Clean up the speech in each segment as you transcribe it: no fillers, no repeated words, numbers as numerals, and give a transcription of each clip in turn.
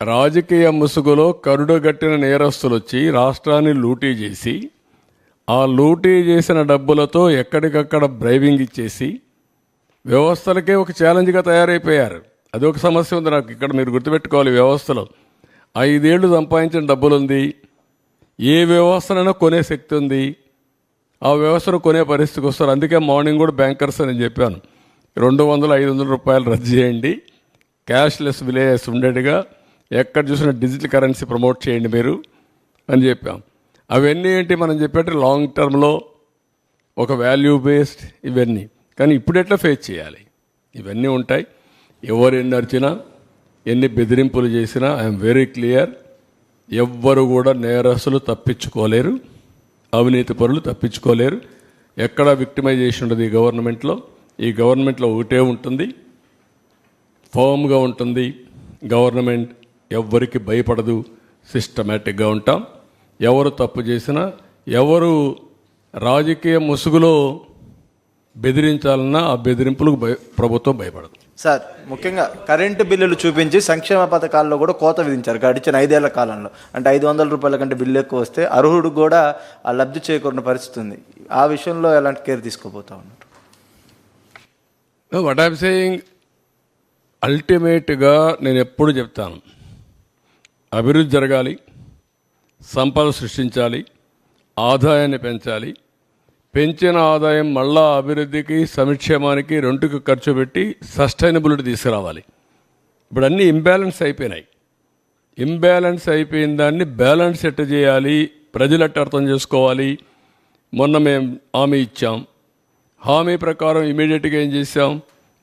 రాజకీయ ముసుగులో కరుడుగట్టిన నేరస్తులు వచ్చి రాష్ట్రాన్ని లూటీ చేసి ఆ లూటీ చేసిన డబ్బులతో ఎక్కడికక్కడ బ్రైవింగ్ ఇచ్చేసి వ్యవస్థలకే ఒక ఛాలెంజ్గా తయారైపోయారు. అదొక సమస్య ఉంది నాకు. ఇక్కడ మీరు గుర్తుపెట్టుకోవాలి, వ్యవస్థలో 5 ఏళ్ళు సంపాదించిన డబ్బులు ఉంది. ఏ వ్యవస్థనైనా కొనే శక్తి ఉంది. ఆ వ్యవస్థను కొనే పరిస్థితికి వస్తారు. అందుకే మార్నింగ్ కూడా బ్యాంకర్స్ అని చెప్పాను, 200-500 రూపాయలు రద్దు చేయండి, క్యాష్లెస్ విలేజెస్ ఉండేట్టుగా ఎక్కడ చూసినా డిజిటల్ కరెన్సీ ప్రమోట్ చేయండి మీరు అని చెప్పాం. అవన్నీ ఏంటి మనం చెప్పేట్టు లాంగ్ టర్మ్లో ఒక వాల్యూ బేస్డ్ ఇవన్నీ. కానీ ఇప్పుడు ఎట్లా ఫేస్ చేయాలి ఇవన్నీ ఉంటాయి. ఎవరు ఎన్ని అరిచినా ఎన్ని బెదిరింపులు చేసినా ఐఎమ్ వెరీ క్లియర్, ఎవ్వరు కూడా నేరస్తులు తప్పించుకోలేరు, అవినీతి పరులు తప్పించుకోలేరు. ఎక్కడ విక్టిమైజేషన్ ఉండదు ఈ గవర్నమెంట్లో. ఈ గవర్నమెంట్లో ఒకటే ఉంటుంది, ఫర్మ్గా ఉంటుంది గవర్నమెంట్, ఎవ్వరికి భయపడదు, సిస్టమేటిక్గా ఉంటాం. ఎవరు తప్పు చేసినా, ఎవరు రాజకీయ ముసుగులో బెదిరించాలన్నా ఆ బెదిరింపులకు ప్రభుత్వం భయపడదు. సార్, ముఖ్యంగా కరెంటు బిల్లులు చూపించి సంక్షేమ పథకాల్లో కూడా కోత విధించారు గడిచిన 5 ఏళ్ల కాలంలో. అంటే 500 రూపాయల కంటే బిల్లు ఎక్కువ వస్తే అర్హుడు కూడా ఆ లబ్ధి చేకూరిన పరిస్థితి ఉంది. ఆ విషయంలో ఎలాంటి కేర్ తీసుకోబోతా ఉన్నారు? వాట్ ఐఎమ్ సేయింగ్, అల్టిమేట్గా నేను ఎప్పుడు చెప్తాను, అభివృద్ధి జరగాలి, సంపద సృష్టించాలి, ఆదాయాన్ని పెంచాలి. పెంచిన ఆదాయం మళ్ళా అభివృద్ధికి సంక్షేమానికి రెండుకు ఖర్చు పెట్టి సస్టైనబిలిటీ తీసుకురావాలి. ఇప్పుడు అన్నీ ఇంబ్యాలెన్స్ అయిపోయినాయి. ఇంబ్యాలెన్స్ అయిపోయిన దాన్ని బ్యాలెన్స్ ఎట్ట చేయాలి, ప్రజలు ఎట్ట అర్థం చేసుకోవాలి. మొన్న మేము హామీ ఇచ్చాం, హామీ ప్రకారం ఇమీడియట్గా ఏం చేసాం,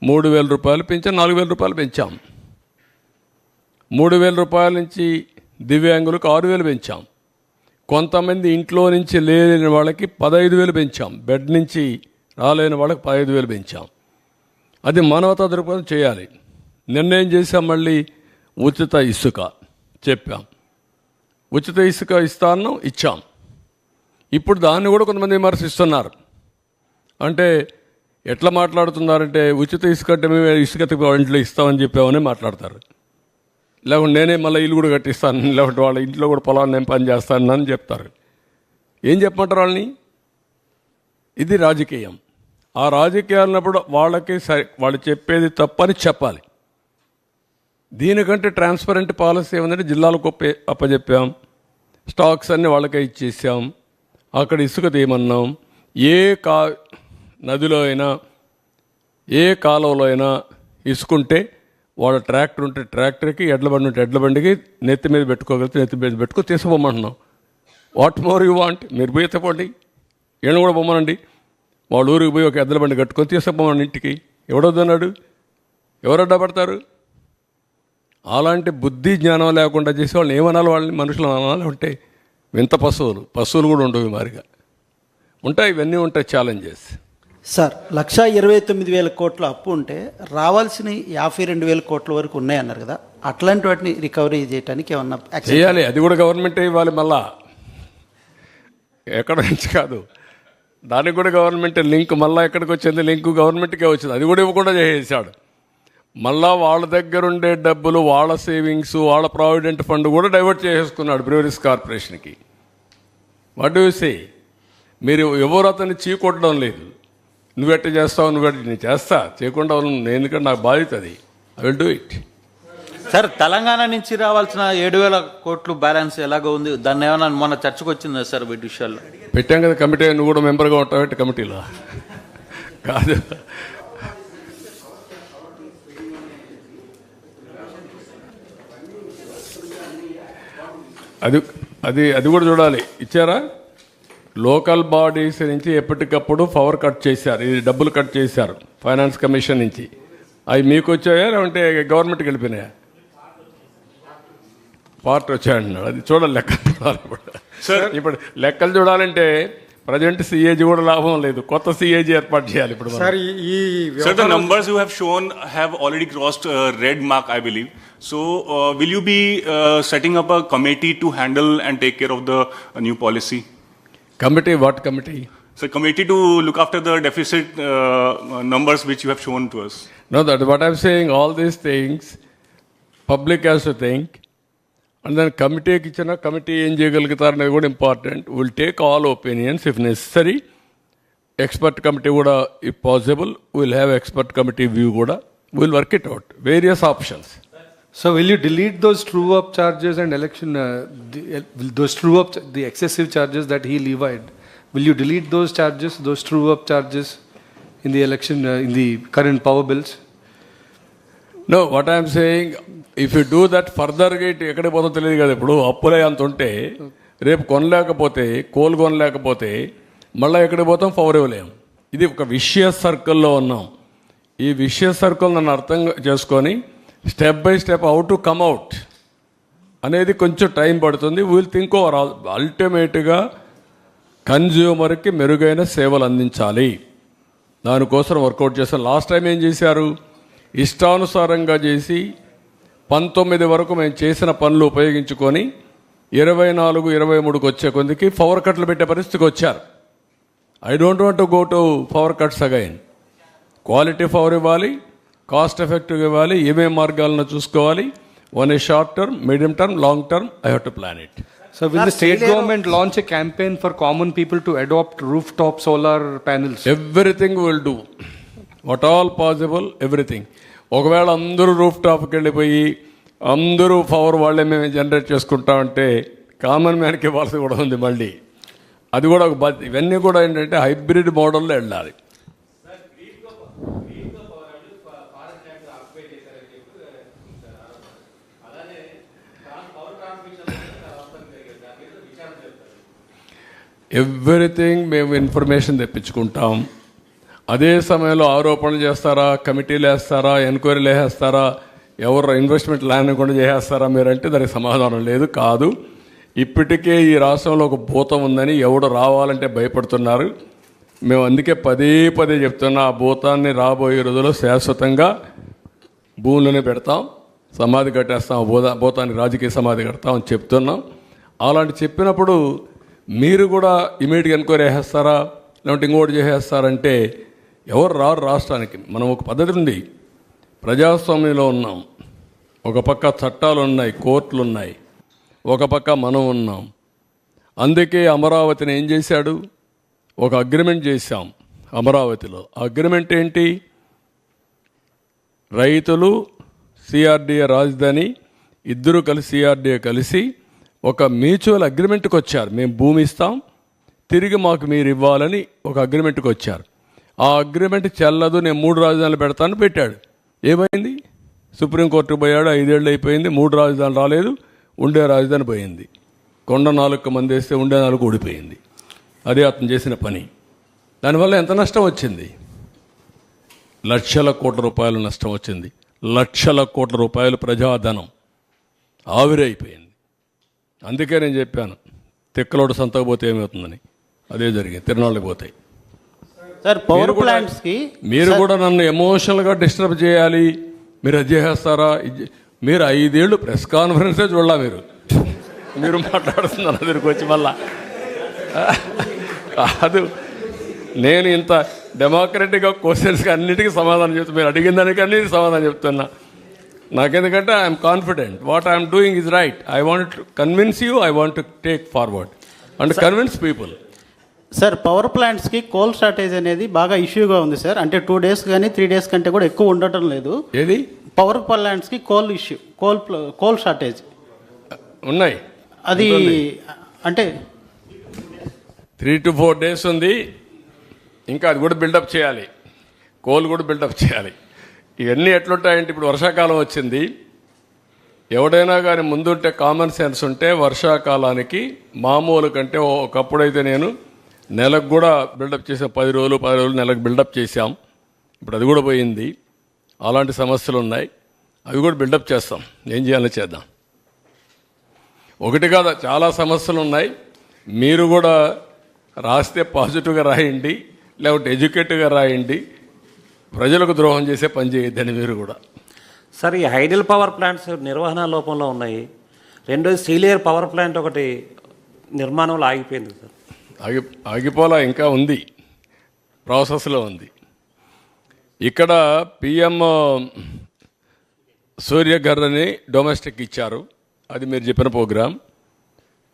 3,000 రూపాయలు పెంచాం, 4,000 రూపాయలు పెంచాం. 3,000 రూపాయల నుంచి దివ్యాంగులకు 6,000 పెంచాం. కొంతమంది ఇంట్లో నుంచి లేని వాళ్ళకి 15,000 పెంచాం. బెడ్ నుంచి రాలేని వాళ్ళకి 15,000 పెంచాం. అది మానవతా దృక్పథం చేయాలి. నిర్ణయం చేసాం, మళ్ళీ ఉచిత ఇసుక చెప్పాం, ఉచిత ఇసుక ఇస్తాను ఇచ్చాం. ఇప్పుడు దాన్ని కూడా కొంతమంది విమర్శిస్తున్నారు. అంటే ఎట్లా మాట్లాడుతున్నారంటే, ఉచిత ఇసుక అంటే మేము ఇసుక ఇంట్లో ఇస్తామని చెప్పామని మాట్లాడతారు. లేకుంటే నేనే మళ్ళీ ఇల్లు కూడా కట్టిస్తాను, లేకుంటే వాళ్ళ ఇంట్లో కూడా పొలాన్ని నేను పని చేస్తాను అని చెప్తారు. ఏం చెప్పమంటారు వాళ్ళని? ఇది రాజకీయం. ఆ రాజకీయాలు ఉన్నప్పుడు వాళ్ళకి వాళ్ళు చెప్పేది తప్పని చెప్పాలి. దీనికంటే ట్రాన్స్పరెంట్ పాలసీ ఏమందంటే, జిల్లాలకు అప్పచెప్పాం, స్టాక్స్ అన్నీ వాళ్ళకే ఇచ్చేసాం, అక్కడ ఇసుక తీయమన్నాం. ఏ నదిలో అయినా ఏ కాలువలో అయినా ఇసుకుంటే వాళ్ళ ట్రాక్టర్ ఉంటే ట్రాక్టర్కి, ఎడ్ల బండి ఉంటే ఎడ్ల బండికి నెత్తి మీద పెట్టుకోగలిగితే నెత్తి మీద పెట్టుకొని తీసుకుపోమంటున్నాం. What more you want? మీరు పోయి ఎత్తపోండి, ఈయన కూడా పొమ్మనండి. వాళ్ళ ఊరికి పోయి ఒక ఎద్దుల బండి కట్టుకొని తీసుకుపోమని ఇంటికి. ఎవడొద్దన్నాడు? ఎవరు అడ్డపడతారు? అలాంటి బుద్ధి జ్ఞానం లేకుండా చేసి వాళ్ళని ఏమనాలి? వాళ్ళని మనుషులు అనాలి? ఉంటే వింత పశువులు కూడా ఉండవు మారిగా ఉంటాయి. ఇవన్నీ ఉంటాయి ఛాలెంజెస్. సార్, 1,29,000 కోట్ల అప్పు ఉంటే రావాల్సిన 52,000 కోట్ల వరకు ఉన్నాయన్నారు కదా, అట్లాంటి వాటిని రికవరీ చేయడానికి ఏమన్నా చేయాలి? అది కూడా గవర్నమెంటే ఇవ్వాలి. మళ్ళా ఎక్కడ నుంచి కాదు, దానికి కూడా గవర్నమెంట్ లింక్ మళ్ళీ ఎక్కడికి వచ్చింది? లింక్ గవర్నమెంట్కే వచ్చింది. అది కూడా ఇవ్వకుండా చేసేసాడు. మళ్ళా వాళ్ళ దగ్గర ఉండే డబ్బులు, వాళ్ళ సేవింగ్స్, వాళ్ళ ప్రావిడెంట్ ఫండ్ కూడా డైవర్ట్ చేసేసుకున్నాడు బ్రూవరీస్ కార్పొరేషన్కి. What do you say? మీరు ఎవరు అతన్ని చీకొట్టడం లేదు. నువ్వెట్ట చేస్తావు, నేను చేస్తా, చేయకుండా నేను, ఎందుకంటే నాకు బాధ్యత అది. I will do it. Sir, Telangana నుంచి రావాల్సిన 7,000 కోట్లు బ్యాలెన్స్ ఎలాగో ఉంది, దాన్ని ఏమైనా మొన్న చర్చకు వచ్చిందా సార్ వీటి విషయాల్లో? పెట్టాం కదా కమిటీ, నువ్వు కూడా మెంబర్గా ఉంటావు కమిటీలో. కాదు, అది అది అది కూడా చూడాలి. ఇచ్చారా? లోకల్ బాడీస్ నుంచి ఎప్పటికప్పుడు పవర్ కట్ చేశారు, ఇది డబ్బులు కట్ చేశారు ఫైనాన్స్ కమిషన్ నుంచి. అవి మీకు వచ్చాయా లేదంటే గవర్నమెంట్కి వెళ్ళిపోయినాయా? పార్ట్ వచ్చాయన్నాడు. అది చూడాలి, లెక్కలు చూడాలి. ఇప్పుడు లెక్కలు చూడాలంటే ప్రజెంట్ సిఏజీ కూడా లాభం లేదు, కొత్త సిఏజీ ఏర్పాటు చేయాలి ఇప్పుడు. Sir, the numbers you have shown have already crossed red mark, I believe. So, will you be setting up a committee to handle and take care of the new policy? Committee? What committee? So, committee to look after the deficit numbers which you have shown to us. No, that what I'm saying, all these things, public has to think, and దాని కమిటీకి ఇచ్చిన committee ఏం చేయగలుగుతారనేది కూడా important. Will take all opinions if necessary. Expert committee కూడా if possible will have expert committee view కూడా will work it out various options. So will you delete those true-up charges and election, those true-up, the excessive charges that he levied? Will you delete those charges, those true-up charges in the election, in the current power bills? Know what I'm saying, if you do that ఫర్దర్గా ఇటు ఎక్కడికి పోతుందో తెలియదు కదా. ఇప్పుడు అప్పులే అంత ఉంటే రేపు కొనలేకపోతే కోల్ కొనలేకపోతే మళ్ళీ ఎక్కడికి పోతాం, పవర్ ఇవ్వలేం. ఇది ఒక విషియస్ సర్కిల్లో ఉన్నాం. ఈ విషియస్ సర్కిల్ నన్ను అర్థం చేసుకొని step by step how to come out అనేది కొంచెం టైం పడుతుంది. Will think over all. అల్టిమేట్గా కన్జ్యూమర్కి మెరుగైన సేవలు అందించాలి, దానికోసం వర్కౌట్ చేస్తాం. లాస్ట్ టైం ఏం చేశారు, ఇష్టానుసారంగా చేసి 19 వరకు మేము చేసిన పనులు ఉపయోగించుకొని 24, 23కి వచ్చే కొద్దికి పవర్ కట్లు పెట్టే పరిస్థితికి వచ్చారు. I don't want to go to power cuts again. Quality power ఇవ్వాలి, కాస్ట్ ఎఫెక్టివ్గా ఇవ్వాలి, ఏమేం మార్గాలను చూసుకోవాలి. One A short term, medium term, long term. I have to plan it. So will the state government launch a campaign for common people to adopt rooftop solar panels? Everything will do, what all possible, everything. ఒకవేళ అందరూ roof టాప్కి వెళ్ళిపోయి అందరూ power వాళ్ళే మేము generate చేసుకుంటామంటే common మ్యాన్కి ఇవ్వాల్సి కూడా ఉంది మళ్ళీ. అది కూడా ఒక ఇవన్నీ కూడా ఏంటంటే హైబ్రిడ్ మోడల్లో వెళ్ళాలి. ఎవ్రీథింగ్ మేము ఇన్ఫర్మేషన్ తెప్పించుకుంటాం. అదే సమయంలో ఆరోపణలు చేస్తారా, కమిటీలు వేస్తారా, ఎంక్వైరీలు వేసేస్తారా, ఎవరు ఇన్వెస్ట్మెంట్ ల్యాండ్ కూడా చేసేస్తారా మీరంటే దానికి సమాధానం లేదు. కాదు, ఇప్పటికే ఈ రాష్ట్రంలో ఒక భూతం ఉందని ఎవడు రావాలంటే భయపడుతున్నారు. మేము అందుకే పదే పదే చెప్తున్నా, ఆ భూతాన్ని రాబోయే రోజుల్లో శాశ్వతంగా భూములనే పెడతాం, సమాధి కట్టేస్తాం, భూతానికి రాజకీయ సమాధి కడతాం అని చెప్తున్నాం. అలాంటి చెప్పినప్పుడు మీరు కూడా ఇమీడియట్గా ఎంక్వైరీ చేసేస్తారా, లేదంటే ఇంకోటి చేసేస్తారంటే ఎవరు రారు రాష్ట్రానికి. మనం ఒక పద్ధతి ఉంది, ప్రజాస్వామ్యంలో ఉన్నాం. ఒక పక్క చట్టాలు ఉన్నాయి, కోర్టులు ఉన్నాయి, ఒక పక్క మనం ఉన్నాం. అందుకే అమరావతిని ఏం చేశాడు, ఒక అగ్రిమెంట్ చేశాం అమరావతిలో. అగ్రిమెంట్ ఏంటి, రైతులు, సిఆర్డీఏ రాజధాని ఇద్దరు కలిసి సిఆర్డీఏ కలిసి ఒక మ్యూచువల్ అగ్రిమెంట్కి వచ్చారు. మేము భూమి ఇస్తాం, తిరిగి మాకు మీరు ఇవ్వాలని ఒక అగ్రిమెంట్కి వచ్చారు. ఆ అగ్రిమెంట్ చెల్లదు, నేను 3 రాజధానులు పెడతాను పెట్టాడు. ఏమైంది, సుప్రీంకోర్టుకు పోయాడు, 5 ఏళ్ళు అయిపోయింది, 3 రాజధానులు రాలేదు, ఉండే రాజధాని పోయింది. కొండ 4 మంది వేస్తే ఉండే 4 ఊడిపోయింది. అదే అతను చేసిన పని. దానివల్ల ఎంత నష్టం వచ్చింది, లక్షల కోట్ల రూపాయలు నష్టం వచ్చింది. లక్షల కోట్ల రూపాయలు ప్రజాధనం ఆవిరైపోయింది. అందుకే నేను చెప్పాను, తిక్కలోడు సంతకు పోతే ఏమవుతుందని. అదే జరిగింది, తిరునాళ్ళకి పోతాయి. సార్ పవర్ ప్లాంట్స్కి మీరు కూడా నన్ను ఎమోషనల్గా డిస్టర్బ్ చేయాలి, మీరు అది చేసేస్తారా, మీరు 5 ఏళ్ళు ప్రెస్ కాన్ఫరెన్సే చూడాల, మీరు మాట్లాడుతున్నారు దగ్గరికి వచ్చి మళ్ళా. కాదు, నేను ఇంత డెమోక్రటిక్గా క్వశ్చన్స్కి అన్నిటికీ సమాధానం చెప్తాను, మీరు అడిగిన దానికి అన్నిటికీ సమాధానం చెప్తున్నా. నాకెందుకంటే I'm confident what I'm doing is right. I want to convince you, I want to take forward and convince people. Sir power ప్లాంట్స్కి కోల్ షార్టేజ్ అనేది బాగా ఇష్యూగా ఉంది సార్. అంటే 2 days కానీ 3 days కంటే కూడా ఎక్కువ ఉండటం లేదు. ఏది పవర్ ప్లాంట్స్కి కోల్ ఇష్యూ, కోల్ షార్టేజ్ ఉన్నాయి. అది అంటే 3 to 4 days ఉంది. ఇంకా అది కూడా బిల్డప్ చేయాలి, కోల్ కూడా బిల్డప్ చేయాలి. ఇవన్నీ ఎట్లుంటాయంటే, ఇప్పుడు వర్షాకాలం వచ్చింది, ఎవడైనా కానీ ముందుంటే కామన్ సెన్స్ ఉంటే వర్షాకాలానికి మామూలు కంటే ఒకప్పుడైతే నేను నెలకు కూడా బిల్డప్ చేసాం, 10 రోజులు నెలకు బిల్డప్ చేసాం. ఇప్పుడు అది కూడా పోయింది. అలాంటి సమస్యలు ఉన్నాయి, అవి కూడా బిల్డప్ చేస్తాం. ఏం చేయాలో చేద్దాం. ఒకటి కాదు, చాలా సమస్యలు ఉన్నాయి. మీరు కూడా రాస్తే పాజిటివ్గా రాయండి, లేకపోతే ఎడ్యుకేటివ్గా రాయండి. ప్రజలకు ద్రోహం చేసే పని చేయొద్దని మీరు కూడా. సార్, ఈ హైడల్ పవర్ ప్లాంట్స్ నిర్వహణ లోపంలో ఉన్నాయి. రెండోది సీలియర్ పవర్ ప్లాంట్ ఒకటి నిర్మాణంలో ఆగిపోయింది సార్. ఆగిపోలా, ఇంకా ఉంది, ప్రాసెస్లో ఉంది. ఇక్కడ పిఎం సూర్యఘర్ అని డొమెస్టిక్ ఇచ్చారు, అది మీరు చెప్పిన ప్రోగ్రాం.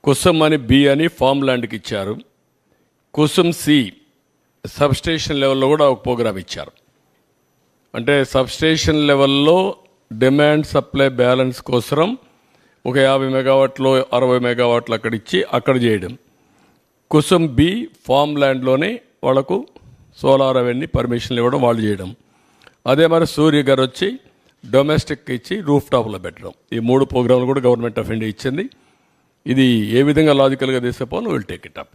కుసుమ్ అని బి అని ఫామ్ ల్యాండ్కి ఇచ్చారు. కుసుమ్ సి సబ్స్టేషన్ లెవెల్లో కూడా ఒక ప్రోగ్రాం ఇచ్చారు. అంటే సబ్స్టేషన్ లెవెల్లో డిమాండ్ సప్లై బ్యాలెన్స్ కోసం ఒక 50 మెగావాట్లు 60 మెగావాట్లు అక్కడ ఇచ్చి అక్కడ చేయడం. కుసుమ్ బి ఫామ్ ల్యాండ్లోనే వాళ్ళకు సోలార్ అవన్నీ పర్మిషన్లు ఇవ్వడం, వాళ్ళు చేయడం. అదే మరి సూర్య గారు వచ్చి డొమెస్టిక్ ఇచ్చి రూఫ్ టాప్లో పెట్టడం. ఈ 3 ప్రోగ్రాంలు కూడా గవర్నమెంట్ ఆఫ్ ఇండియా ఇచ్చింది. ఇది ఏ విధంగా లాజికల్గా తీసేపోను విల్ టేక్ ఇట్ అప్.